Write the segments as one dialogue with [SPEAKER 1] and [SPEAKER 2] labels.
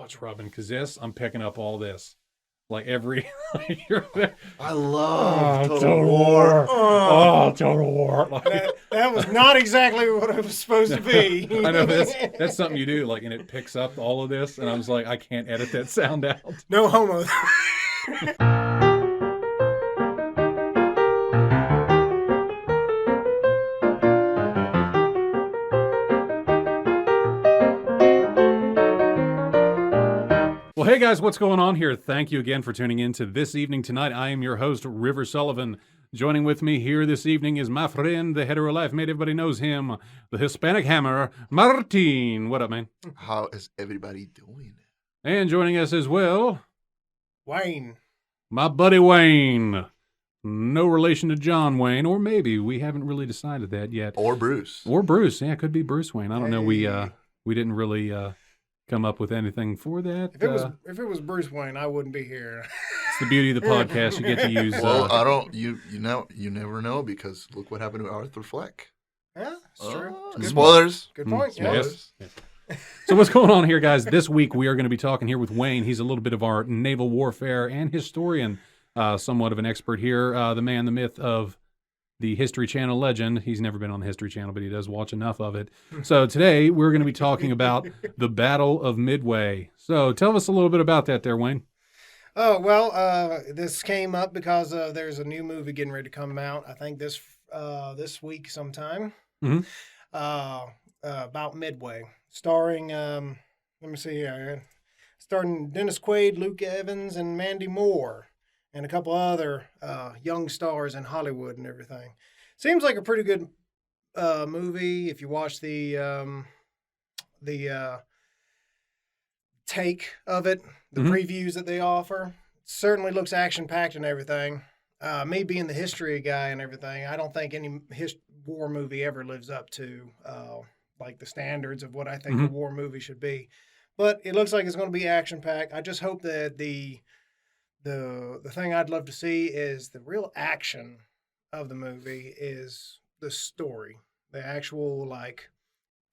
[SPEAKER 1] watch, Robin, because I'm picking up all this. Like every...
[SPEAKER 2] I love Total War.
[SPEAKER 1] Total War.
[SPEAKER 3] That was not exactly what it was supposed to be.
[SPEAKER 1] I know, that's something you do, like, and it picks up all of this, and I was like, I can't edit that sound out.
[SPEAKER 3] No homo.
[SPEAKER 1] Well, hey guys, what's going on here? Thank you again for tuning in to This Evening Tonight. I am your host, River Sullivan. Joining with me here this evening is my friend, the hetero life mate. Everybody knows him, the Hispanic hammer, Mart'in. What up, man?
[SPEAKER 2] How is everybody doing?
[SPEAKER 1] And joining us as well,
[SPEAKER 3] Wayne.
[SPEAKER 1] my buddy Wayne. No relation to John Wayne, or maybe we haven't really decided that yet.
[SPEAKER 2] Or Bruce.
[SPEAKER 1] Or Bruce. Yeah, it could be Bruce Wayne. I don't know. We
[SPEAKER 3] Hey.
[SPEAKER 1] didn't really come up with anything for that.
[SPEAKER 3] If it was Bruce Wayne, I wouldn't be here.
[SPEAKER 1] It's the beauty of the podcast. You get to use.
[SPEAKER 2] Well, I don't. You never know, because look what happened to Arthur Fleck.
[SPEAKER 3] Yeah, it's true. Good
[SPEAKER 2] Spoilers.
[SPEAKER 3] Good point. Yeah.
[SPEAKER 1] Yes. So what's going on here, guys? This week we are going to be talking here with Wayne. He's a little bit of our naval warfare and historian, somewhat of an expert here. The man, the myth of the History Channel legend. He's never been on the History Channel, but he does watch enough of it. So today we're going to be talking about the Battle of Midway. So tell us a little bit about that there, Wayne.
[SPEAKER 3] Oh, well, this came up because there's a new movie getting ready to come out, I think this week sometime,
[SPEAKER 1] Mhm.
[SPEAKER 3] About Midway, starring, let me see here, starring Dennis Quaid, Luke Evans, and Mandy Moore, and a couple other young stars in Hollywood and everything. Seems like a pretty good movie if you watch the take of it, the
[SPEAKER 1] Mhm.
[SPEAKER 3] previews that they offer. Certainly looks action-packed and everything. Me being the history guy and everything, I don't think any war movie ever lives up to like the standards of what I think a war movie should be. But it looks like it's going to be action-packed. I just hope that the thing I'd love to see is the real action of the movie is the story, the actual like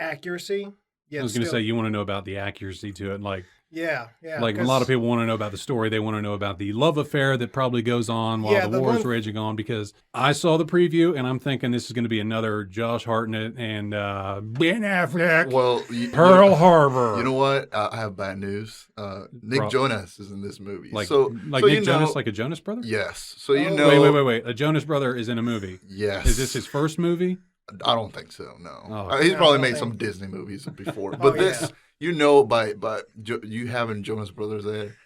[SPEAKER 3] accuracy.
[SPEAKER 1] I was going to say, you want to know about the accuracy to it. Like
[SPEAKER 3] yeah.
[SPEAKER 1] Like a lot of people want to know about the story. They want to know about the love affair that probably goes on while the war is raging on. Because I saw the preview and I'm thinking this is going to be another Josh Hartnett and Ben Affleck.
[SPEAKER 2] Well,
[SPEAKER 1] Pearl Harbor.
[SPEAKER 2] You know what? I have bad news. Nick Jonas is in this movie.
[SPEAKER 1] Like
[SPEAKER 2] Nick
[SPEAKER 1] Nick Jonas, like a Jonas brother?
[SPEAKER 2] Yes. So
[SPEAKER 1] Wait. A Jonas brother is in a movie.
[SPEAKER 2] Yes.
[SPEAKER 1] Is this his first movie?
[SPEAKER 2] I don't think so. No.
[SPEAKER 1] Oh.
[SPEAKER 2] He's
[SPEAKER 3] No,
[SPEAKER 2] probably
[SPEAKER 3] I
[SPEAKER 2] made
[SPEAKER 3] don't
[SPEAKER 2] some
[SPEAKER 3] think-
[SPEAKER 2] Disney movies before, but this, by you having Jonas Brothers there,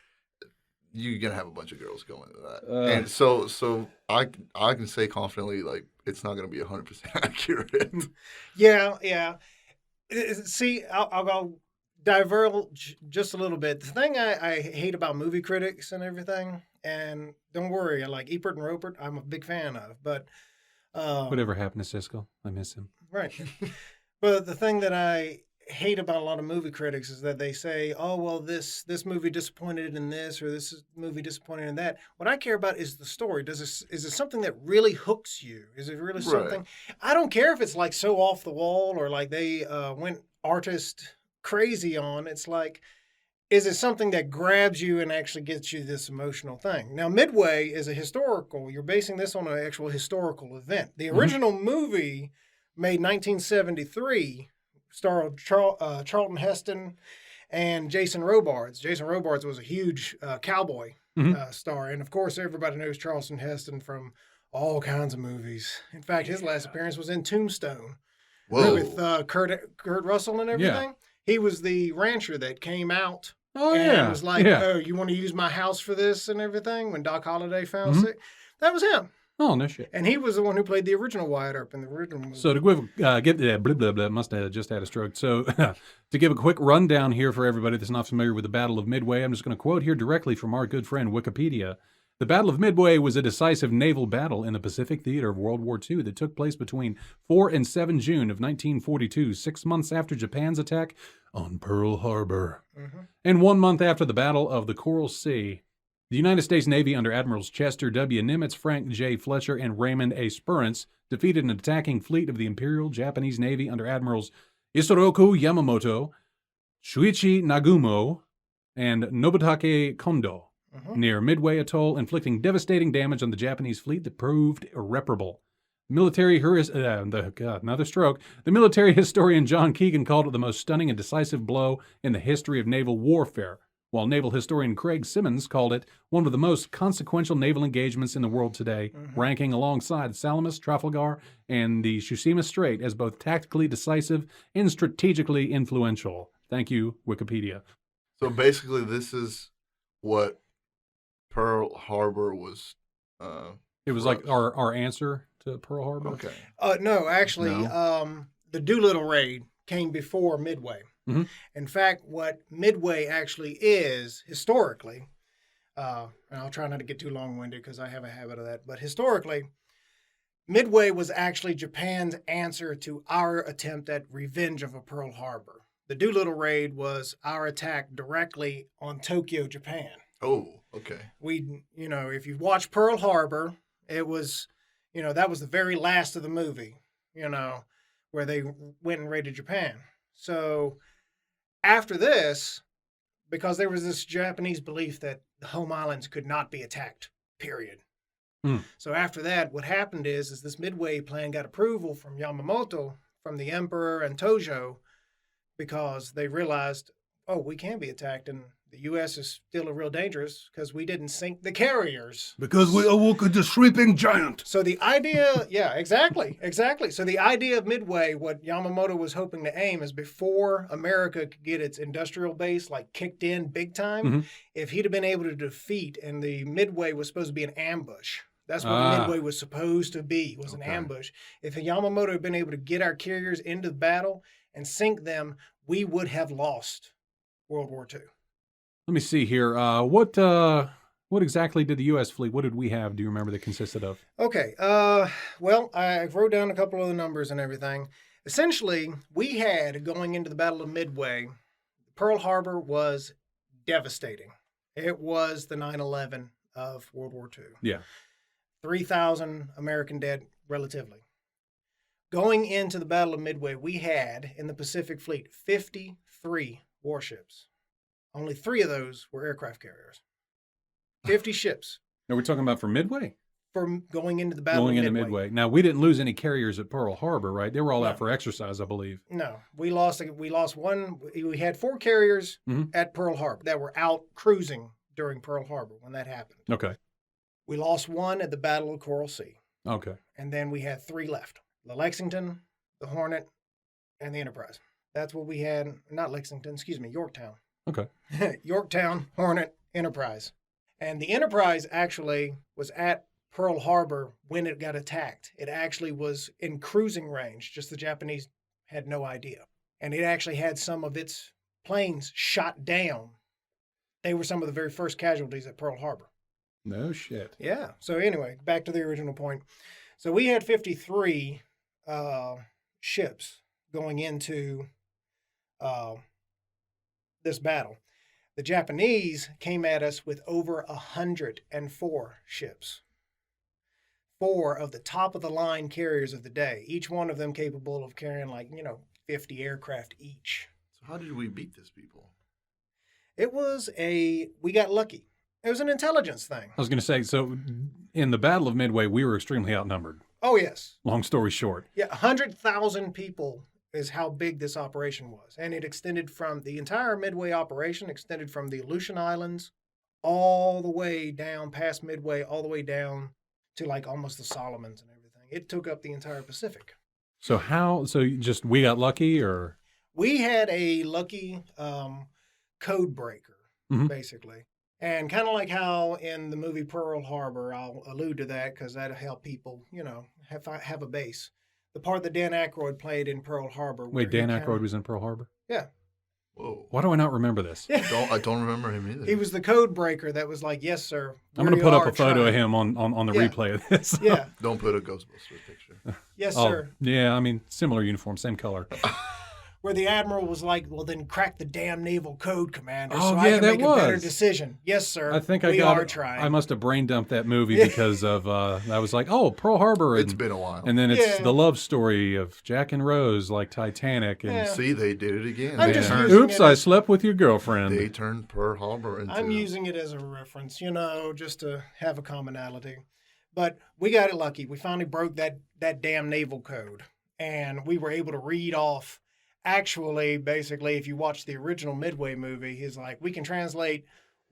[SPEAKER 2] you're gonna have a bunch of girls going to that, and so I can say confidently, like, it's not gonna be 100% accurate.
[SPEAKER 3] Yeah. See, I'll diverge just a little bit. The thing I hate about movie critics and everything, and don't worry, I like Ebert and Roper, I'm a big fan of, but
[SPEAKER 1] Whatever happened to Siskel? I miss him.
[SPEAKER 3] right. But the thing that I hate about a lot of movie critics is that they say, oh, well, this movie disappointed in this, or this movie disappointed in that. What I care about is the story. Is it something that really hooks you? Is it really something? I don't care if it's like so off the wall or like they went artist crazy on. It's like, is it something that grabs you and actually gets you this emotional thing? Now, Midway is a historical. You're basing this on an actual historical event. The original movie, made 1973, starred Charlton Heston and Jason Robards. Jason Robards was a huge cowboy star. And, of course, everybody knows Charlton Heston from all kinds of movies. In fact, his last appearance was in Tombstone.
[SPEAKER 2] Whoa.
[SPEAKER 3] With Kurt Russell and everything. Yeah. He was the rancher that came out and was like, oh, you want to use my house for this and everything when Doc Holliday fell sick? That was him.
[SPEAKER 1] Oh, no shit.
[SPEAKER 3] And he was the one who played the original Wyatt Earp in the original movie.
[SPEAKER 1] So to give must have just had a stroke. So to give a quick rundown here for everybody that's not familiar with the Battle of Midway, I'm just going to quote here directly from our good friend Wikipedia. The Battle of Midway was a decisive naval battle in the Pacific theater of World War II that took place between 4 and 7 June of 1942, 6 months after Japan's attack on Pearl Harbor, and 1 month after the Battle of the Coral Sea. The United States Navy under Admirals Chester W. Nimitz, Frank J. Fletcher, and Raymond A. Spurance defeated an attacking fleet of the Imperial Japanese Navy under Admirals Isoroku Yamamoto, Shuichi Nagumo, and Nobutake Kondo near Midway Atoll, inflicting devastating damage on the Japanese fleet that proved irreparable. Another stroke. The military historian John Keegan called it the most stunning and decisive blow in the history of naval warfare, while naval historian Craig Simmons called it one of the most consequential naval engagements in the world today, ranking alongside Salamis, Trafalgar, and the Tsushima Strait as both tactically decisive and strategically influential. Thank you, Wikipedia.
[SPEAKER 2] So basically, this is what Pearl Harbor was.
[SPEAKER 1] It was like our answer to Pearl Harbor.
[SPEAKER 2] Okay.
[SPEAKER 3] No, actually, the Doolittle raid came before Midway.
[SPEAKER 1] Mm-hmm.
[SPEAKER 3] In fact, what Midway actually is historically, and I'll try not to get too long-winded because I have a habit of that, but historically, Midway was actually Japan's answer to our attempt at revenge of a Pearl Harbor. The Doolittle raid was our attack directly on Tokyo, Japan.
[SPEAKER 2] Oh, okay.
[SPEAKER 3] If you watch Pearl Harbor, it was, that was the very last of the movie, where they went and raided Japan. So after this, because there was this Japanese belief that the home islands could not be attacked, period. So after that, what happened is this Midway plan got approval from Yamamoto, from the Emperor and Tojo, because they realized, we can be attacked, and the U.S. is still real dangerous because we didn't sink the carriers.
[SPEAKER 4] Because we awoke the sleeping giant.
[SPEAKER 3] So the idea, exactly. So the idea of Midway, what Yamamoto was hoping to aim is before America could get its industrial base kicked in big time, if he'd have been able to defeat, and the Midway was supposed to be an ambush. That's what the Midway was supposed to be, was an ambush. If Yamamoto had been able to get our carriers into the battle and sink them, we would have lost World War II.
[SPEAKER 1] Let me see here. What exactly did the U.S. fleet, what did we have, do you remember, that consisted of?
[SPEAKER 3] Okay. Well, I wrote down a couple of the numbers and everything. Essentially, we had, going into the Battle of Midway, Pearl Harbor was devastating. It was the 9/11 of World War II.
[SPEAKER 1] Yeah.
[SPEAKER 3] 3,000 American dead, relatively. Going into the Battle of Midway, we had, in the Pacific Fleet, 53 warships. Only 3 of those were aircraft carriers. 50 ships.
[SPEAKER 1] Are we talking about for Midway?
[SPEAKER 3] For going into the Battle of Midway.
[SPEAKER 1] Now, we didn't lose any carriers at Pearl Harbor, right? They were all out for exercise, I believe.
[SPEAKER 3] No, we lost one. We had 4 carriers at Pearl Harbor that were out cruising during Pearl Harbor when that happened.
[SPEAKER 1] Okay.
[SPEAKER 3] We lost 1 at the Battle of Coral Sea.
[SPEAKER 1] Okay.
[SPEAKER 3] And then we had 3 left. The Lexington, the Hornet, and the Enterprise. That's what we had. Not Lexington, excuse me, Yorktown.
[SPEAKER 1] Okay.
[SPEAKER 3] Yorktown, Hornet, Enterprise. And the Enterprise actually was at Pearl Harbor when it got attacked. It actually was in cruising range, just the Japanese had no idea. And it actually had some of its planes shot down. They were some of the very first casualties at Pearl Harbor.
[SPEAKER 1] No shit.
[SPEAKER 3] Yeah. So anyway, back to the original point. So we had 53 ships going into this battle. The Japanese came at us with over 104 ships. 4 of the top-of-the-line carriers of the day, each one of them capable of carrying 50 aircraft each.
[SPEAKER 2] So how did we beat these people?
[SPEAKER 3] We got lucky. It was an intelligence thing.
[SPEAKER 1] I was going to say, so in the Battle of Midway, we were extremely outnumbered.
[SPEAKER 3] Oh, yes.
[SPEAKER 1] Long story short.
[SPEAKER 3] Yeah, 100,000 people is how big this operation was. And it extended from, the entire Midway operation extended from the Aleutian Islands all the way down past Midway, all the way down to almost the Solomons and everything. It took up the entire Pacific.
[SPEAKER 1] So we got lucky, or?
[SPEAKER 3] We had a lucky code breaker, basically. And kind of like how in the movie Pearl Harbor, I'll allude to that because that'll help people, have a base. The part that Dan Akroyd played in Pearl Harbor.
[SPEAKER 1] Wait, Dan Akroyd was in Pearl Harbor?
[SPEAKER 3] Yeah.
[SPEAKER 2] Whoa.
[SPEAKER 1] Why do I not remember this?
[SPEAKER 2] I don't remember him either.
[SPEAKER 3] He was the code breaker that was like, yes, sir.
[SPEAKER 1] I'm going to put up a photo of him on the replay of this.
[SPEAKER 3] Yeah.
[SPEAKER 2] Don't put a Ghostbusters picture.
[SPEAKER 3] Yes, sir.
[SPEAKER 1] Yeah, similar uniform, same color.
[SPEAKER 3] where the admiral was like, "Well, then crack the damn naval code, Commander,
[SPEAKER 1] Oh,
[SPEAKER 3] so
[SPEAKER 1] yeah,
[SPEAKER 3] I can
[SPEAKER 1] that
[SPEAKER 3] make a better
[SPEAKER 1] was.
[SPEAKER 3] decision." Yes, sir.
[SPEAKER 1] I think
[SPEAKER 3] we
[SPEAKER 1] I
[SPEAKER 3] are
[SPEAKER 1] got.
[SPEAKER 3] trying.
[SPEAKER 1] I must have brain dumped that movie because of. I was like, oh, Pearl Harbor.
[SPEAKER 2] It's
[SPEAKER 1] And,
[SPEAKER 2] been a while.
[SPEAKER 1] and then it's
[SPEAKER 3] Yeah.
[SPEAKER 1] the love story of Jack and Rose, like Titanic. And
[SPEAKER 3] Yeah.
[SPEAKER 2] See, they did it again.
[SPEAKER 3] I'm
[SPEAKER 2] They
[SPEAKER 3] just
[SPEAKER 2] turned,
[SPEAKER 3] using
[SPEAKER 1] oops,
[SPEAKER 3] it
[SPEAKER 1] I
[SPEAKER 3] as-
[SPEAKER 1] slept with your girlfriend.
[SPEAKER 2] they turned Pearl Harbor into.
[SPEAKER 3] I'm using it as a reference, just to have a commonality. But we got it lucky. We finally broke that damn naval code, and we were able to read off. Actually, basically, if you watch the original Midway movie, he's like, we can translate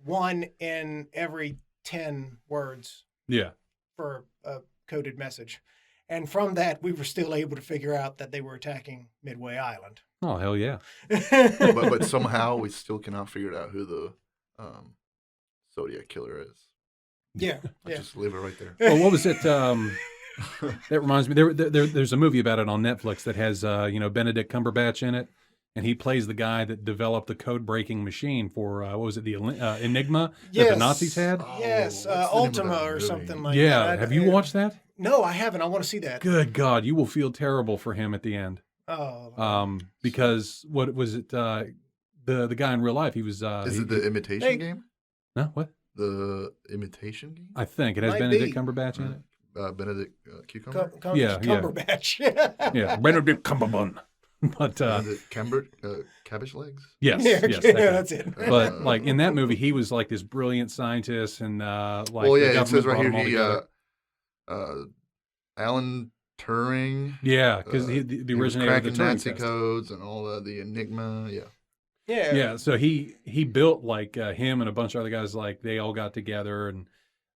[SPEAKER 3] 1 in every 10 words
[SPEAKER 1] Yeah.
[SPEAKER 3] for a coded message. And from that, we were still able to figure out that they were attacking Midway Island.
[SPEAKER 1] Oh, hell yeah.
[SPEAKER 2] but somehow we still cannot figure out who the Zodiac killer is.
[SPEAKER 3] Yeah, yeah.
[SPEAKER 2] Just leave it right there.
[SPEAKER 1] Well, what was it? That reminds me. There's a movie about it on Netflix that has Bennedict Cumberbatch in it, and he plays the guy that developed the code breaking machine for what was it, the Enigma that the Nazis had?
[SPEAKER 3] Yes,
[SPEAKER 2] Oh, what's the name of
[SPEAKER 3] Ultima
[SPEAKER 2] that
[SPEAKER 3] or
[SPEAKER 2] movie?
[SPEAKER 3] something like
[SPEAKER 1] Yeah.
[SPEAKER 3] that.
[SPEAKER 1] Have you watched that?
[SPEAKER 3] No, I haven't. I want to see that.
[SPEAKER 1] Good God, you will feel terrible for him at the end.
[SPEAKER 3] Oh,
[SPEAKER 1] Because what was it? The guy in real life, he was.
[SPEAKER 2] Is it the imitation
[SPEAKER 3] Hey.
[SPEAKER 2] game?
[SPEAKER 1] No, what?
[SPEAKER 2] The imitation game?
[SPEAKER 1] I think it has
[SPEAKER 3] Might
[SPEAKER 1] Benedict
[SPEAKER 3] be.
[SPEAKER 1] Cumberbatch in it.
[SPEAKER 2] Benedict Cucumber?
[SPEAKER 1] Yeah, yeah.
[SPEAKER 3] Cumberbatch.
[SPEAKER 1] Yeah, Benedict Cumberbatch. But
[SPEAKER 2] Benedict Cabbagelegs?
[SPEAKER 1] yes,
[SPEAKER 3] Yeah,
[SPEAKER 1] yes,
[SPEAKER 3] yeah,
[SPEAKER 1] that guy.
[SPEAKER 3] that's it.
[SPEAKER 1] But like in that movie, he was like this brilliant scientist, and like
[SPEAKER 2] Well,
[SPEAKER 1] the
[SPEAKER 2] yeah, it
[SPEAKER 1] government
[SPEAKER 2] says right
[SPEAKER 1] brought him all
[SPEAKER 2] here
[SPEAKER 1] together.
[SPEAKER 2] Alan Turing.
[SPEAKER 1] Yeah, because the
[SPEAKER 2] he was
[SPEAKER 1] originator of the
[SPEAKER 2] cracking
[SPEAKER 1] Turing
[SPEAKER 2] Nazi
[SPEAKER 1] test.
[SPEAKER 2] codes and all that, the Enigma. Yeah.
[SPEAKER 3] Yeah.
[SPEAKER 1] Yeah, so he built like him and a bunch of other guys, like they all got together and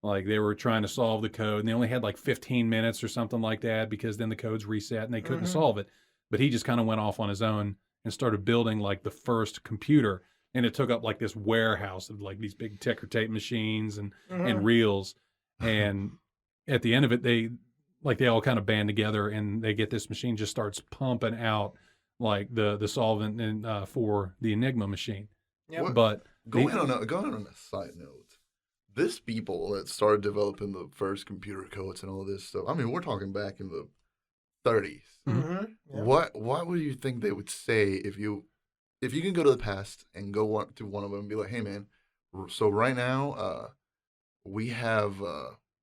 [SPEAKER 1] like they were trying to solve the code, and they only had like 15 minutes or something like that because then the code's reset and they couldn't solve it. But he just kind of went off on his own and started building like the first computer, and it took up like this warehouse of like these big ticker tape machines and reels, and at the end of it, they all kind of band together and they get this machine just starts pumping out like the solvent and for the Enigma machine.
[SPEAKER 3] Yep.
[SPEAKER 2] What-
[SPEAKER 1] But
[SPEAKER 2] Going on a side note, this people that started developing the first computer codes and all this stuff, I mean, we're talking back in the 30s.
[SPEAKER 3] Mhm. Yeah.
[SPEAKER 2] What would you think they would say if you can go to the past and go to one of them and be like, hey man, so right now we have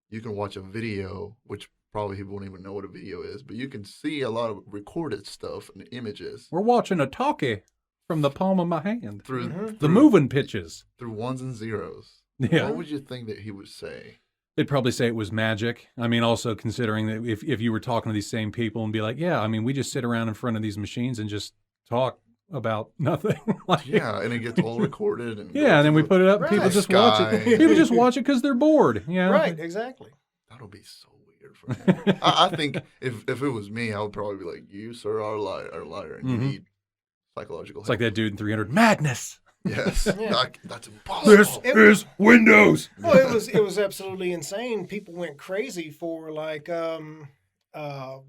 [SPEAKER 2] you can watch a video, which probably people won't even know what a video is, but you can see a lot of recorded stuff and images
[SPEAKER 1] we're watching a talkie from the palm of my hand.
[SPEAKER 2] through
[SPEAKER 1] The moving pitches.
[SPEAKER 2] through ones and zeros.
[SPEAKER 1] Yeah.
[SPEAKER 2] What would you think that he would say?
[SPEAKER 1] They'd probably say it was magic. I mean, also considering that if you were talking to these same people and be like, yeah, I mean, we just sit around in front of these machines and just talk about nothing. Like,
[SPEAKER 2] Yeah, and it gets all recorded. And
[SPEAKER 1] yeah, and then we put it up and people
[SPEAKER 3] Right.
[SPEAKER 1] just watch
[SPEAKER 2] Sky.
[SPEAKER 1] it. People just watch it because they're bored. Yeah.
[SPEAKER 3] Right, exactly.
[SPEAKER 2] That'll be so weird for him. I think if it was me, I would probably be like, you, sir, are a liar, and you need psychological
[SPEAKER 1] It's
[SPEAKER 2] help.
[SPEAKER 1] like that dude in 300. Madness.
[SPEAKER 2] Yes.
[SPEAKER 3] Yeah.
[SPEAKER 2] That's impossible.
[SPEAKER 4] This is Windows.
[SPEAKER 3] Well, it was absolutely insane. People went crazy for like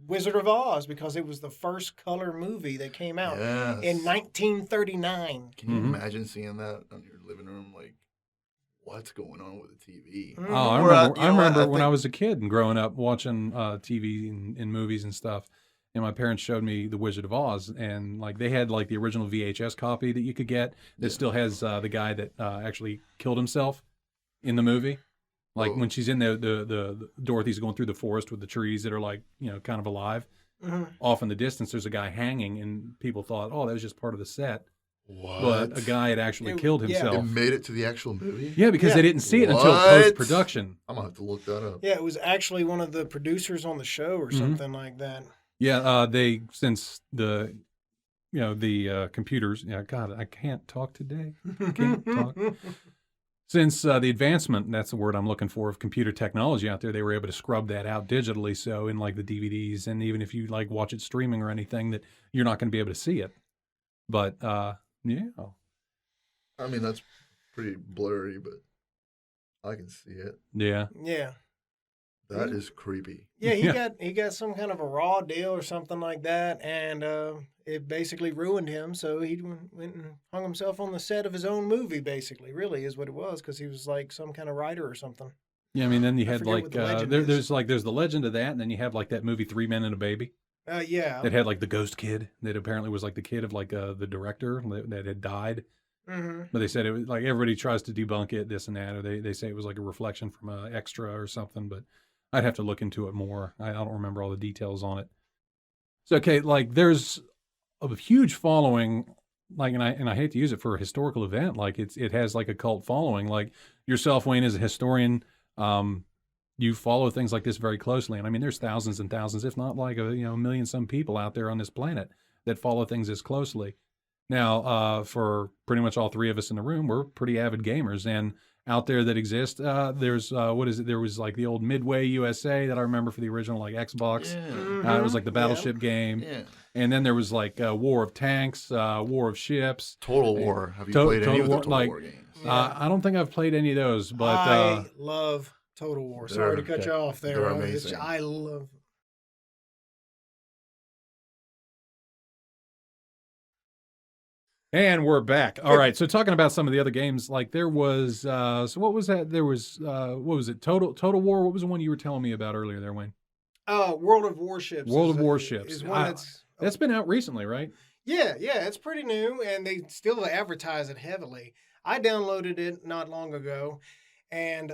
[SPEAKER 3] Wizard of Oz because it was the first color movie that came out
[SPEAKER 2] Yes.
[SPEAKER 3] in 1939.
[SPEAKER 2] Can you imagine seeing that in your living room? Like, what's going on with the TV?
[SPEAKER 3] Mm.
[SPEAKER 1] Oh, I
[SPEAKER 2] Or,
[SPEAKER 1] remember.
[SPEAKER 2] you
[SPEAKER 1] I
[SPEAKER 2] know what,
[SPEAKER 1] remember
[SPEAKER 2] I
[SPEAKER 1] when I
[SPEAKER 2] think-
[SPEAKER 1] was a kid and growing up watching TV and movies and stuff. And my parents showed me The Wizard of Oz, and like they had like the original VHS copy that you could get that still has the guy that actually killed himself in the movie. Like
[SPEAKER 2] Oh.
[SPEAKER 1] when she's in the Dorothy's going through the forest with the trees that are like kind of alive. Off in the distance, there's a guy hanging, and people thought, oh, that was just part of the set.
[SPEAKER 2] What?
[SPEAKER 1] But a guy had actually
[SPEAKER 3] It-
[SPEAKER 1] killed
[SPEAKER 3] yeah.
[SPEAKER 2] It
[SPEAKER 1] himself.
[SPEAKER 2] made it to the actual movie?
[SPEAKER 1] Yeah, because
[SPEAKER 3] Yeah.
[SPEAKER 1] they didn't see it until
[SPEAKER 2] What?
[SPEAKER 1] post production.
[SPEAKER 2] I'm going to have to look that up.
[SPEAKER 3] Yeah, it was actually one of the producers on the show or something like that.
[SPEAKER 1] Yeah, they since the computers. Yeah, God, I can't talk today. Can't talk. Since the advancement, that's the word I'm looking for, of computer technology out there, they were able to scrub that out digitally. So in like the DVDs, and even if you like watch it streaming or anything, that you're not going to be able to see it. But yeah,
[SPEAKER 2] I mean, that's pretty blurry, but I can see it.
[SPEAKER 1] yeah.
[SPEAKER 3] Yeah.
[SPEAKER 2] That is creepy.
[SPEAKER 3] Yeah,
[SPEAKER 1] Yeah.
[SPEAKER 3] he got some kind of a raw deal or something like that, and it basically ruined him. So he went and hung himself on the set of his own movie. Basically, really is what it was, because he was like some kind of writer or something.
[SPEAKER 1] Yeah, I mean, then you
[SPEAKER 3] I
[SPEAKER 1] had
[SPEAKER 3] forget
[SPEAKER 1] like
[SPEAKER 3] what the legend is.
[SPEAKER 1] there's the legend of that, and then you have like that movie 3 Men and a Baby.
[SPEAKER 3] Yeah.
[SPEAKER 1] that had like the ghost kid that apparently was like the kid of like the director that had died.
[SPEAKER 3] Mm-hmm.
[SPEAKER 1] But they said it was like everybody tries to debunk it, this and that, or they say it was like a reflection from an extra or something. But I'd have to look into it more. I don't remember all the details on it. So okay, like there's a huge following, like, and I hate to use it for a historical event, like it has like a cult following. Like yourself, Wayne, as a historian, you follow things like this very closely, and I mean, there's thousands and thousands, if not like a million some people out there on this planet that follow things as closely. Now, for pretty much all three of us in the room, we're pretty avid gamers, and out there that exist, there's what is it? There was like the old Midway USA that I remember for the original like Xbox.
[SPEAKER 2] Yeah.
[SPEAKER 1] It was like the battleship game,
[SPEAKER 2] Yeah.
[SPEAKER 1] and then there was like War of Tanks, War of Ships,
[SPEAKER 2] Total War. Have you
[SPEAKER 1] To-
[SPEAKER 2] played any
[SPEAKER 1] Total
[SPEAKER 2] of the
[SPEAKER 1] War,
[SPEAKER 2] Total
[SPEAKER 1] like,
[SPEAKER 2] War games?
[SPEAKER 3] Yeah.
[SPEAKER 1] I don't think I've played any of those, but
[SPEAKER 3] I love Total War. Sorry to
[SPEAKER 2] They're-
[SPEAKER 3] cut you off there.
[SPEAKER 2] they're amazing.
[SPEAKER 3] I love.
[SPEAKER 1] and we're back. All right, so talking about some of the other games, like there was so what was that? There was what was it? Total War. What was the one you were telling me about earlier there, Wayne?
[SPEAKER 3] World of Warships.
[SPEAKER 1] World of
[SPEAKER 3] is
[SPEAKER 1] Warships.
[SPEAKER 3] is one
[SPEAKER 1] That's been out recently, right?
[SPEAKER 3] Yeah, it's pretty new, and they still advertise it heavily. I downloaded it not long ago, and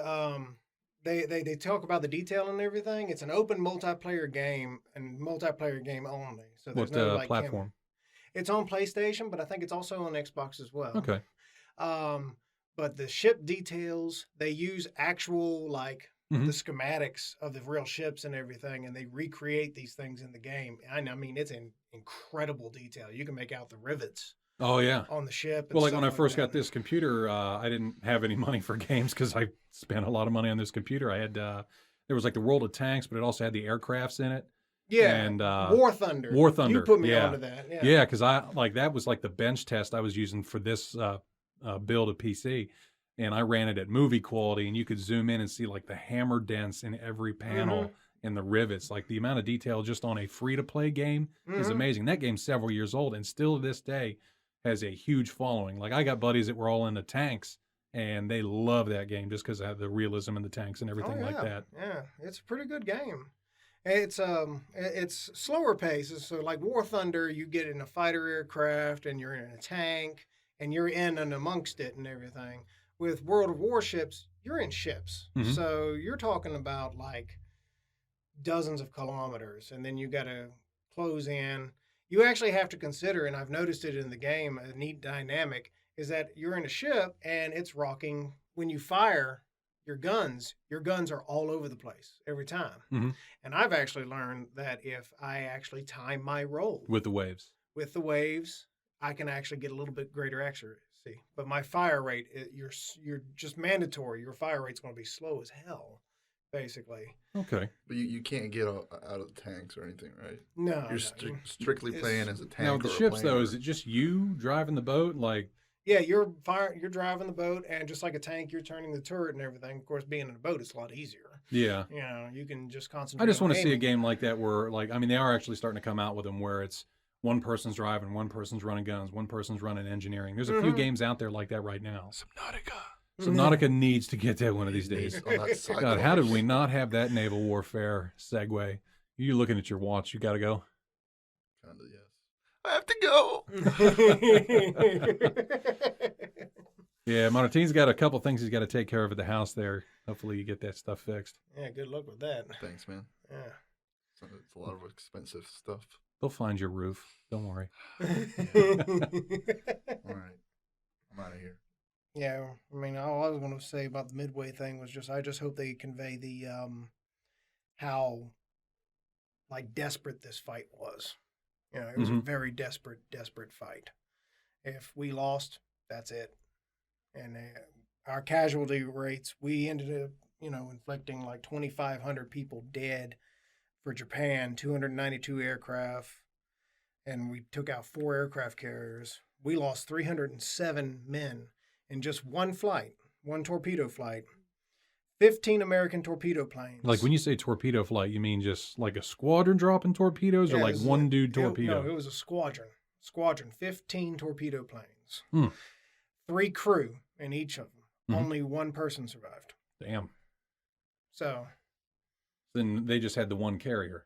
[SPEAKER 3] they talk about the detail and everything. It's an open multiplayer game and multiplayer game only. So there's
[SPEAKER 1] What
[SPEAKER 3] no like
[SPEAKER 1] platform?
[SPEAKER 3] It's on PlayStation, but I think it's also on Xbox as well.
[SPEAKER 1] Okay.
[SPEAKER 3] But the ship details, they use actual like
[SPEAKER 1] Mhm.
[SPEAKER 3] the schematics of the real ships and everything, and they recreate these things in the game. And I mean, it's in incredible detail. You can make out the rivets
[SPEAKER 1] Oh yeah.
[SPEAKER 3] on the ship. And
[SPEAKER 1] Well, like
[SPEAKER 3] stuff
[SPEAKER 1] when I first
[SPEAKER 3] that.
[SPEAKER 1] got this computer, I didn't have any money for games because I spent a lot of money on this computer. I had there was like the World of Tanks, but it also had the aircrafts in it.
[SPEAKER 3] Yeah,
[SPEAKER 1] And
[SPEAKER 3] War Thunder.
[SPEAKER 1] War Thunder.
[SPEAKER 3] You put me
[SPEAKER 1] yeah.
[SPEAKER 3] onto that. Yeah.
[SPEAKER 1] Yeah, because I like that was like the bench test I was using for this build of PC, and I ran it at movie quality, and you could zoom in and see like the hammer dents in every panel and the rivets. Like the amount of detail just on a free to play game is amazing. That game's several years old, and still to this day has a huge following. Like I got buddies that were all into tanks, and they love that game just because of the realism in the tanks and everything like that.
[SPEAKER 3] Yeah, it's a pretty good game. It's slower paces. So like War Thunder, you get in a fighter aircraft and you're in a tank and you're in and amongst it and everything. With World of Warships, you're in ships.
[SPEAKER 1] Mhm.
[SPEAKER 3] So you're talking about like dozens of kilometers, and then you got to close in. You actually have to consider, and I've noticed it in the game, a neat dynamic is that you're in a ship and it's rocking. When you fire your guns are all over the place every time.
[SPEAKER 1] Mhm.
[SPEAKER 3] And I've actually learned that if I actually time my roll
[SPEAKER 1] With the waves.
[SPEAKER 3] with the waves, I can actually get a little bit greater accuracy. But my fire rate, you're just mandatory. Your fire rate's going to be slow as hell, basically.
[SPEAKER 1] Okay.
[SPEAKER 2] But you can't get out of the tanks or anything, right?
[SPEAKER 3] No,
[SPEAKER 2] You're strictly
[SPEAKER 3] It's-
[SPEAKER 2] playing as a tank.
[SPEAKER 1] Now with the
[SPEAKER 2] or a
[SPEAKER 1] ships though,
[SPEAKER 2] plane
[SPEAKER 1] is it just you driving the boat? Like
[SPEAKER 3] yeah, you're driving the boat, and just like a tank, you're turning the turret and everything. Of course, being in a boat, it's a lot easier.
[SPEAKER 1] yeah.
[SPEAKER 3] You know, you can just concentrate.
[SPEAKER 1] I just
[SPEAKER 3] on
[SPEAKER 1] want to see a
[SPEAKER 3] aiming.
[SPEAKER 1] game like that where, like, I mean, they are actually starting to come out with them where it's one person's driving, one person's running guns, one person's running engineering. There's a few games out there like that right now.
[SPEAKER 2] Subnautica.
[SPEAKER 1] Subnautica needs to get that one of these days.
[SPEAKER 2] Oh, that's
[SPEAKER 1] God, how did we not have that naval warfare segue? You looking at your watch? You got to go.
[SPEAKER 2] Kind of, yes. I have to go.
[SPEAKER 1] Yeah, Martin's got a couple things he's got to take care of at the house there. Hopefully, you get that stuff fixed.
[SPEAKER 3] Yeah, good luck with that.
[SPEAKER 2] Thanks, man.
[SPEAKER 3] Yeah.
[SPEAKER 2] It's a lot of expensive stuff.
[SPEAKER 1] They'll find your roof. Don't worry.
[SPEAKER 2] All right. I'm out of here.
[SPEAKER 3] Yeah, I mean, all I was going to say about the Midway thing was just, I just hope they convey the how like desperate this fight was. You know, it was a very desperate fight. If we lost, that's it. And our casualty rates, we ended up, inflicting like 2,500 people dead for Japan, 292 aircraft, and we took out 4 aircraft carriers. We lost 307 men in just one flight, one torpedo flight. 15 American torpedo planes.
[SPEAKER 1] Like when you say torpedo flight, you mean just like a squadron dropping torpedoes,
[SPEAKER 3] Yeah,
[SPEAKER 1] or
[SPEAKER 3] it
[SPEAKER 1] like
[SPEAKER 3] was
[SPEAKER 1] one dude torpedo?
[SPEAKER 3] No, it was a squadron. 15 torpedo planes.
[SPEAKER 1] Hmm.
[SPEAKER 3] 3 crew in each of them.
[SPEAKER 1] Mhm.
[SPEAKER 3] Only one person survived.
[SPEAKER 1] Damn.
[SPEAKER 3] So,
[SPEAKER 1] Then they just had the one carrier.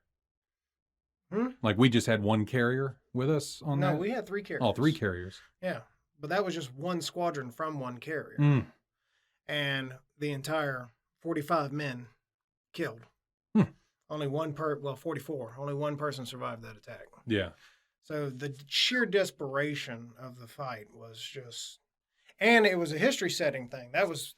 [SPEAKER 1] Like we just had one carrier with us on
[SPEAKER 3] No,
[SPEAKER 1] that?
[SPEAKER 3] we had 3 carriers.
[SPEAKER 1] Oh, 3 carriers.
[SPEAKER 3] Yeah, but that was just one squadron from one carrier.
[SPEAKER 1] Mm.
[SPEAKER 3] And the entire 45 men killed. Only 44. Only one person survived that attack.
[SPEAKER 1] Yeah.
[SPEAKER 3] So the sheer desperation of the fight was just, and it was a history setting thing. Those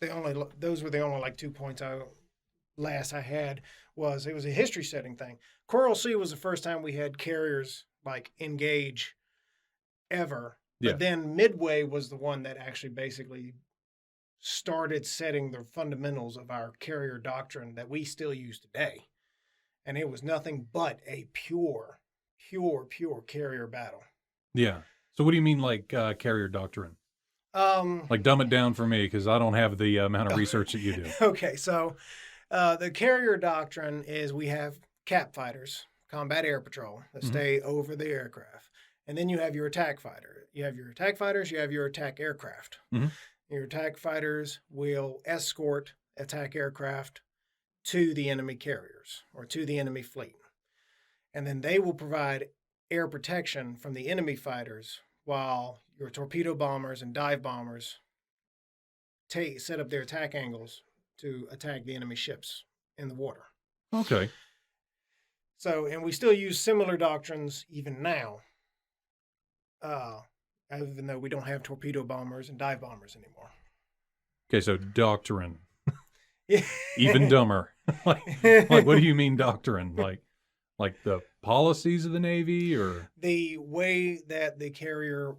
[SPEAKER 3] were the only like 2 points I had was it was a history setting thing. Coral Sea was the first time we had carriers like engage ever.
[SPEAKER 1] Yeah.
[SPEAKER 3] But then Midway was the one that actually basically started setting the fundamentals of our carrier doctrine that we still use today. And it was nothing but a pure carrier battle.
[SPEAKER 1] Yeah. So what do you mean like carrier doctrine? Like dumb it down for me because I don't have the amount of research that you do.
[SPEAKER 3] Okay, so the carrier doctrine is we have cap fighters, combat air patrol, that stay over the aircraft. And then you have your attack fighter. You have your attack fighters, you have your attack aircraft. Your attack fighters will escort attack aircraft to the enemy carriers or to the enemy fleet. And then they will provide air protection from the enemy fighters while your torpedo bombers and dive bombers set up their attack angles to attack the enemy ships in the water.
[SPEAKER 1] Okay.
[SPEAKER 3] So, and we still use similar doctrines even now, even though we don't have torpedo bombers and dive bombers anymore.
[SPEAKER 1] Okay, so doctrine.
[SPEAKER 3] Yeah.
[SPEAKER 1] Even dumber. like what do you mean doctrine? Like the policies of the Navy or
[SPEAKER 3] the way that the carrier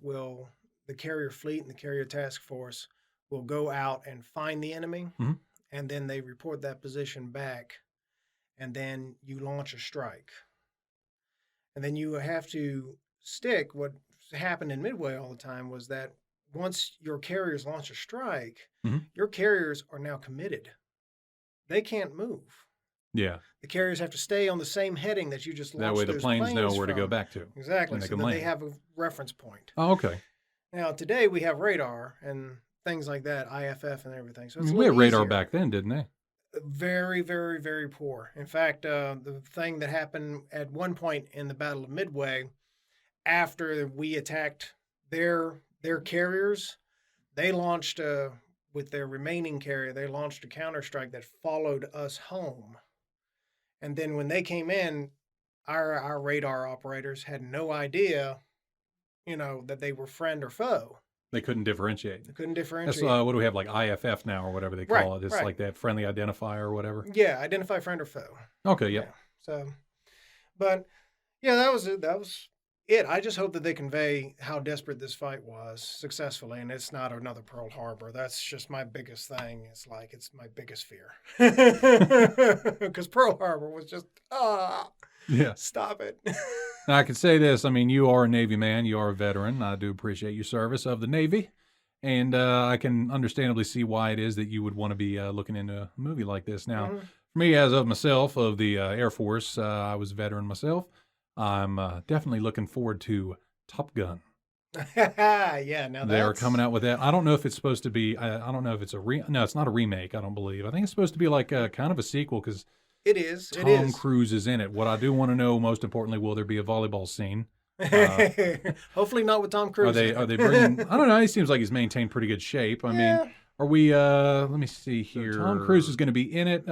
[SPEAKER 3] fleet and the carrier task force will go out and find the enemy, and then they report that position back, and then you launch a strike. And then you have to stick. What happened in Midway all the time was that once your carriers launch a strike, your carriers are now committed. They can't move.
[SPEAKER 1] Yeah.
[SPEAKER 3] The carriers have to stay on the same heading that you just launched.
[SPEAKER 1] That way the
[SPEAKER 3] those
[SPEAKER 1] planes know where to
[SPEAKER 3] from.
[SPEAKER 1] go back to.
[SPEAKER 3] Exactly.
[SPEAKER 1] And they
[SPEAKER 3] So
[SPEAKER 1] can
[SPEAKER 3] then they
[SPEAKER 1] land.
[SPEAKER 3] have a reference point.
[SPEAKER 1] Oh, okay.
[SPEAKER 3] Now, today we have radar and things like that, IFF and everything. So it's
[SPEAKER 1] We
[SPEAKER 3] a
[SPEAKER 1] had
[SPEAKER 3] little
[SPEAKER 1] radar
[SPEAKER 3] easier.
[SPEAKER 1] back then, didn't they?
[SPEAKER 3] Very, very, very poor. In fact, the thing that happened at one point in the Battle of Midway, after we attacked their carriers, they launched with their remaining carrier, they launched a counterstrike that followed us home. And then when they came in, our radar operators had no idea, that they were friend or foe.
[SPEAKER 1] They couldn't differentiate.
[SPEAKER 3] They couldn't
[SPEAKER 1] That's
[SPEAKER 3] differentiate.
[SPEAKER 1] what do we have, like IFF now or whatever they call
[SPEAKER 3] Right,
[SPEAKER 1] it? It's
[SPEAKER 3] right.
[SPEAKER 1] like that friendly identifier or whatever.
[SPEAKER 3] Yeah, identify friend or foe.
[SPEAKER 1] Okay, yeah.
[SPEAKER 3] So, but yeah, that was it. That was it. I just hope that they convey how desperate this fight was successfully, and it's not another Pearl Harbor. That's just my biggest thing. It's my biggest fear, because Pearl Harbor was just
[SPEAKER 1] Yeah.
[SPEAKER 3] stop it.
[SPEAKER 1] Now, I can say this. I mean, you are a Navy man. You are a veteran. I do appreciate your service of the Navy. And I can understandably see why it is that you would want to be looking into a movie like this. Now, for me, as of myself, of the Air Force, I was a veteran myself. I'm definitely looking forward to Top Gun.
[SPEAKER 3] Yeah, now
[SPEAKER 1] They're coming out with that. I don't know if it's supposed to be, I don't know if it's no, it's not a remake, I don't believe. I think it's supposed to be like a kind of a sequel because
[SPEAKER 3] It is.
[SPEAKER 1] Tom Cruise is in it. What I do want to know, most importantly, will there be a volleyball scene?
[SPEAKER 3] Hopefully not with Tom Cruise.
[SPEAKER 1] Are they bringing? I don't know. He seems like he's maintained pretty good shape. I mean, are we? Let me see here. Tom Cruise is going to be in it.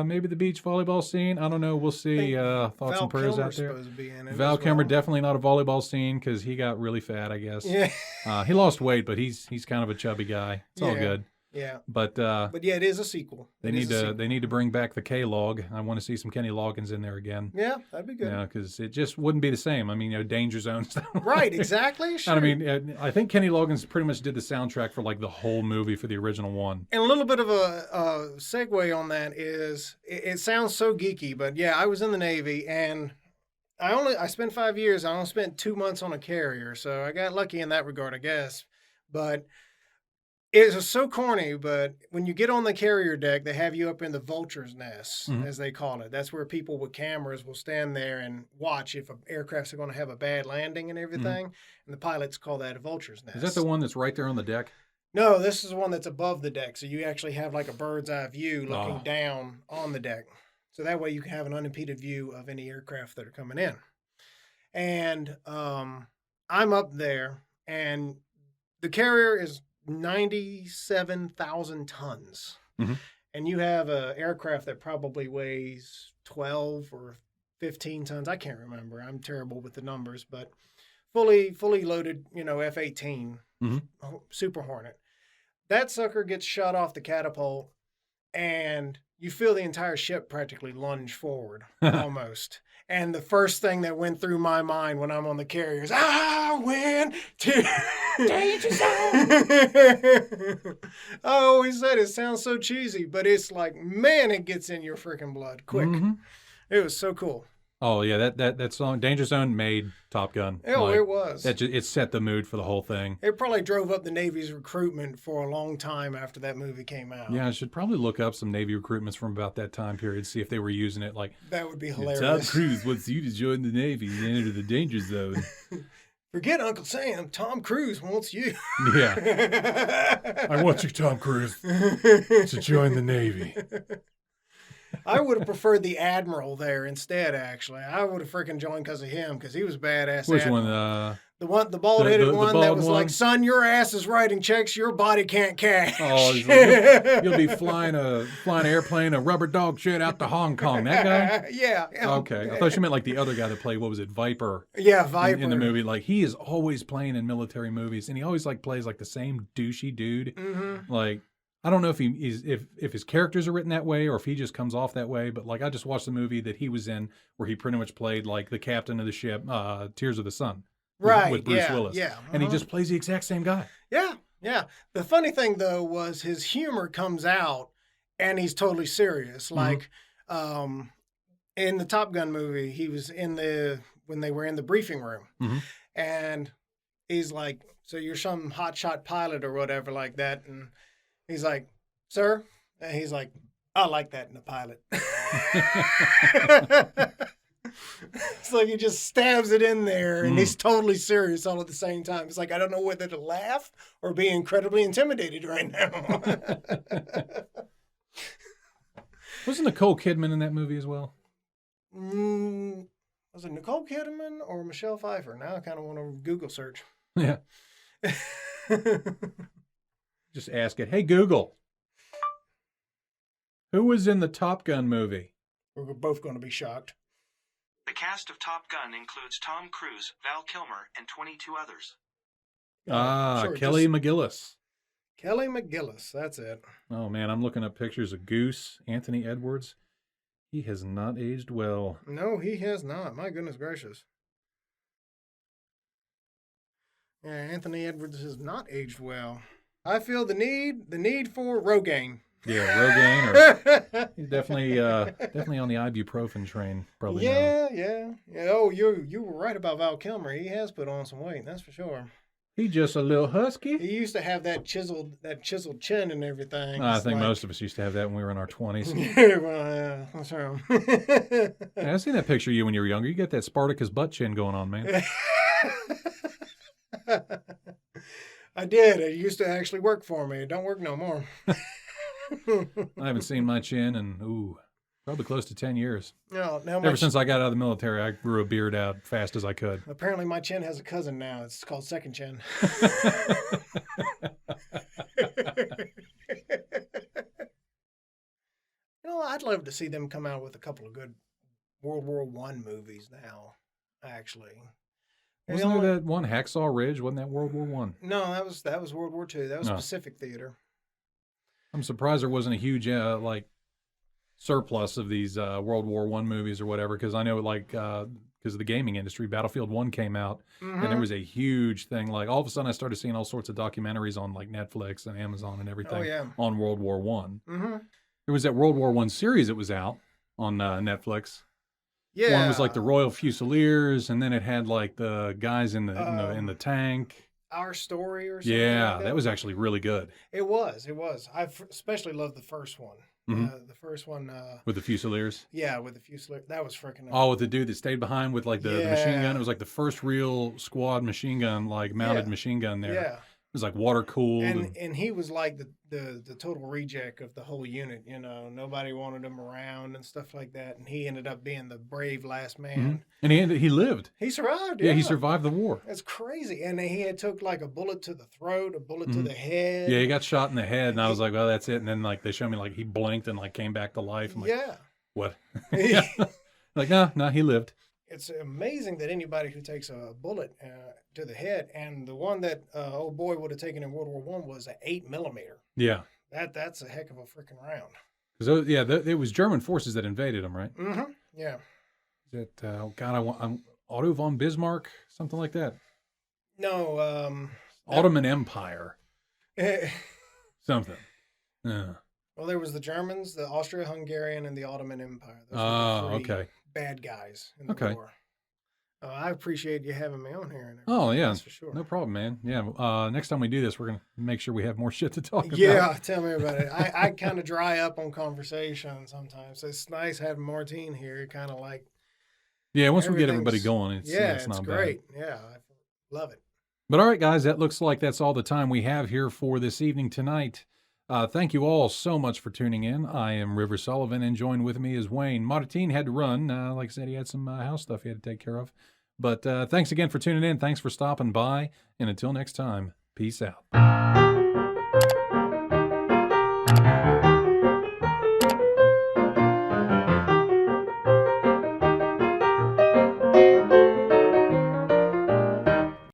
[SPEAKER 1] Maybe the beach volleyball scene. I don't know. We'll see. Thoughts
[SPEAKER 3] Val
[SPEAKER 1] and prayers
[SPEAKER 3] Kilmer's
[SPEAKER 1] out there.
[SPEAKER 3] supposed to be in it
[SPEAKER 1] Val
[SPEAKER 3] as
[SPEAKER 1] Kilmer
[SPEAKER 3] well.
[SPEAKER 1] definitely not a volleyball scene because he got really fat. I guess.
[SPEAKER 3] Yeah.
[SPEAKER 1] He lost weight, but he's kind of a chubby guy. It's all
[SPEAKER 3] Yeah.
[SPEAKER 1] good.
[SPEAKER 3] Yeah.
[SPEAKER 1] But
[SPEAKER 3] But yeah, it is a sequel.
[SPEAKER 1] they
[SPEAKER 3] It is
[SPEAKER 1] need
[SPEAKER 3] a
[SPEAKER 1] to
[SPEAKER 3] sequel.
[SPEAKER 1] bring back the K-Log. I want to see some Kenny Loggins in there again.
[SPEAKER 3] Yeah, that'd be good.
[SPEAKER 1] Yeah, because it just wouldn't be the same. I mean, Danger Zone stuff.
[SPEAKER 3] Right, exactly. Sure.
[SPEAKER 1] I mean, I think Kenny Loggins pretty much did the soundtrack for like the whole movie for the original one.
[SPEAKER 3] And a little bit of a segue on that is, it sounds so geeky, but yeah, I was in the Navy and I spent 5 years. I only spent 2 months on a carrier, so I got lucky in that regard, I guess. But it was so corny, but when you get on the carrier deck, they have you up in the vulture's nest, as they call it. That's where people with cameras will stand there and watch if aircrafts are going to have a bad landing and everything. And the pilots call that a vulture's nest.
[SPEAKER 1] Is that the one that's right there on the deck?
[SPEAKER 3] No, this is the one that's above the deck. So you actually have like a bird's eye view looking down on the deck. So that way you can have an unimpeded view of any aircraft that are coming in. And I'm up there, and the carrier is 97,000 tons.
[SPEAKER 1] Mhm.
[SPEAKER 3] And you have an aircraft that probably weighs 12 or 15 tons. I can't remember. I'm terrible with the numbers, but fully loaded, F-18
[SPEAKER 1] Mhm.
[SPEAKER 3] Super Hornet. That sucker gets shot off the catapult, and you feel the entire ship practically lunge forward, almost. And the first thing that went through my mind when I'm on the carrier is, I went to danger zone. I always said it sounds so cheesy, but it's like, man, it gets in your freaking blood quick.
[SPEAKER 1] Mhm.
[SPEAKER 3] It was so cool.
[SPEAKER 1] Oh yeah, that song Danger Zone made Top Gun.
[SPEAKER 3] Oh,
[SPEAKER 1] Like,
[SPEAKER 3] it was.
[SPEAKER 1] it set the mood for the whole thing.
[SPEAKER 3] It probably drove up the Navy's recruitment for a long time after that movie came out.
[SPEAKER 1] Yeah, I should probably look up some Navy recruitments from about that time period, see if they were using it. Like,
[SPEAKER 3] That would be
[SPEAKER 1] Tom
[SPEAKER 3] hilarious.
[SPEAKER 1] Cruise wants you to join the Navy and enter the danger zone.
[SPEAKER 3] Forget Uncle Sam. Tom Cruise wants you.
[SPEAKER 1] Yeah. I want you, Tom Cruise, to join the Navy.
[SPEAKER 3] I would have preferred the Admiral there instead, actually. I would have freaking joined because of him, because he was badass.
[SPEAKER 1] Which
[SPEAKER 3] Admiral.
[SPEAKER 1] one?
[SPEAKER 3] The bald-headed
[SPEAKER 1] the
[SPEAKER 3] one
[SPEAKER 1] bald
[SPEAKER 3] that was
[SPEAKER 1] one?
[SPEAKER 3] like, son, your ass is writing checks your body can't cash.
[SPEAKER 1] Oh, he's like, you'll be flying an airplane, a rubber dog shit out to Hong Kong. That guy?
[SPEAKER 3] Yeah.
[SPEAKER 1] Okay. I thought you meant like the other guy that played, what was it, Viper?
[SPEAKER 3] Yeah,
[SPEAKER 1] in-
[SPEAKER 3] Viper.
[SPEAKER 1] In the movie. Like, he is always playing in military movies, and he always like plays like the same douchey dude.
[SPEAKER 3] Mm-hmm.
[SPEAKER 1] Like, I don't know if if his characters are written that way or if he just comes off that way, but like I just watched the movie that he was in where he pretty much played like the captain of the ship, Tears of the Sun.
[SPEAKER 3] Right,
[SPEAKER 1] With Bruce
[SPEAKER 3] yeah,
[SPEAKER 1] Willis.
[SPEAKER 3] yeah,
[SPEAKER 1] And he
[SPEAKER 3] uh-huh.
[SPEAKER 1] just plays the exact same guy.
[SPEAKER 3] Yeah. The funny thing, though, was his humor comes out, and he's totally serious.
[SPEAKER 1] Mm-hmm.
[SPEAKER 3] Like, in the Top Gun movie, he was when they were in the briefing room,
[SPEAKER 1] Mhm.
[SPEAKER 3] and he's like, so you're some hotshot pilot or whatever like that, and he's like, sir, and he's like, I like that in a pilot. It's like he just stabs it in there, and he's totally serious all at the same time. It's like, I don't know whether to laugh or be incredibly intimidated right now.
[SPEAKER 1] Wasn't Nicole Kidman in that movie as well?
[SPEAKER 3] Was it Nicole Kidman or Michelle Pfeiffer? Now I kind of want to Google search.
[SPEAKER 1] Yeah. Just ask it. Hey, Google. Who was in the Top Gun movie?
[SPEAKER 3] We're both going to be shocked.
[SPEAKER 5] The cast of Top Gun includes Tom Cruise, Val Kilmer, and 22 others.
[SPEAKER 3] Sure,
[SPEAKER 1] Kelly McGillis.
[SPEAKER 3] Kelly McGillis, that's it.
[SPEAKER 1] Oh, man, I'm looking up pictures of Goose, Anthony Edwards. He has not aged well.
[SPEAKER 3] No, he has not. My goodness gracious. Yeah, Anthony Edwards has not aged well. I feel the need for Rogaine.
[SPEAKER 1] Yeah, Rogaine, or he's definitely on the ibuprofen train, probably. Now.
[SPEAKER 3] Yeah. Oh, you were right about Val Kilmer. He has put on some weight, that's for sure.
[SPEAKER 1] He just a little husky.
[SPEAKER 3] He used to have that chiseled chin and everything.
[SPEAKER 1] I
[SPEAKER 3] It's
[SPEAKER 1] think
[SPEAKER 3] like-
[SPEAKER 1] most of us used to have that when we were in our 20s.
[SPEAKER 3] Yeah, well, yeah, that's right.
[SPEAKER 1] Yeah, I seen that picture of you when you were younger. You got that Spartacus butt chin going on, man.
[SPEAKER 3] I did. It used to actually work for me. It don't work no more.
[SPEAKER 1] I haven't seen my chin in, probably close to 10 years.
[SPEAKER 3] No, now
[SPEAKER 1] Ever since I got out of the military, I grew a beard out fast as I could.
[SPEAKER 3] apparently my chin has a cousin now. It's called second chin. I'd love to see them come out with a couple of good World War I movies now, actually.
[SPEAKER 1] Wasn't there that one, Hacksaw Ridge? Wasn't that World War One?
[SPEAKER 3] No, that was World War II. That was
[SPEAKER 1] No.
[SPEAKER 3] Pacific Theater.
[SPEAKER 1] I'm surprised there wasn't a huge surplus of these World War One movies or whatever, because I know because of the gaming industry, Battlefield 1 came out, and there was a huge thing. Like, all of a sudden, I started seeing all sorts of documentaries on, like, Netflix and Amazon and everything on World War One.
[SPEAKER 3] Mm-hmm.
[SPEAKER 1] There was that World War One series that was out on Netflix.
[SPEAKER 3] Yeah.
[SPEAKER 1] One was like the Royal Fusiliers, and then it had like the guys in the tank.
[SPEAKER 3] Our Story or something.
[SPEAKER 1] Yeah,
[SPEAKER 3] like
[SPEAKER 1] that was actually really good.
[SPEAKER 3] It was. I especially loved the first one.
[SPEAKER 1] Mhm.
[SPEAKER 3] The first one.
[SPEAKER 1] With the Fusiliers.
[SPEAKER 3] Yeah, with the Fusilier. That was freaking.
[SPEAKER 1] Oh, with the dude that stayed behind with like the machine
[SPEAKER 3] Yeah.
[SPEAKER 1] gun. It was like the first real squad machine gun, like mounted
[SPEAKER 3] Yeah.
[SPEAKER 1] machine gun there.
[SPEAKER 3] Yeah.
[SPEAKER 1] was like water cooled.
[SPEAKER 3] And he was like the total reject of the whole unit. You know, nobody wanted him around and stuff like that. And he ended up being the brave last man.
[SPEAKER 1] And he lived.
[SPEAKER 3] He survived.
[SPEAKER 1] Yeah, he survived the war.
[SPEAKER 3] That's crazy. And he had took like a bullet to the throat, a bullet to the head.
[SPEAKER 1] Yeah, he got shot in the head, and I was like, well, that's it. And then like they showed me like he blinked and like came back to life. I'm like,
[SPEAKER 3] yeah.
[SPEAKER 1] What? Like, no, he lived.
[SPEAKER 3] It's amazing that anybody who takes a bullet to the head, and the one that old boy would have taken in World War I was an 8mm.
[SPEAKER 1] Yeah.
[SPEAKER 3] That's a heck of a freaking round.
[SPEAKER 1] So it was German forces that invaded them, right?
[SPEAKER 3] Mm-hmm. Yeah.
[SPEAKER 1] Is it I'm Otto von Bismarck, something like that.
[SPEAKER 3] No.
[SPEAKER 1] Ottoman Empire. Something. Yeah.
[SPEAKER 3] Well, there was the Germans, the Austro-Hungarian, and the Ottoman Empire. Those were the three
[SPEAKER 1] okay.
[SPEAKER 3] bad guys in the war. I appreciate you having me on here. And
[SPEAKER 1] oh, yeah.
[SPEAKER 3] That's for sure.
[SPEAKER 1] No problem, man. Yeah. Next time we do this, we're going to make sure we have more shit to talk about.
[SPEAKER 3] Yeah, tell me about it. I kind of dry up on conversation sometimes. It's nice having Mart'in here. Kind of like.
[SPEAKER 1] Yeah, once we get everybody going, it's not
[SPEAKER 3] great.
[SPEAKER 1] bad.
[SPEAKER 3] Yeah, I love it.
[SPEAKER 1] But all right, guys, that looks like that's all the time we have here for this evening tonight. Thank you all so much for tuning in. I am River Sullivan, and joined with me is Wayne. Mart'in had to run. Like I said, he had some house stuff he had to take care of. But thanks again for tuning in. Thanks for stopping by. And until next time, peace out.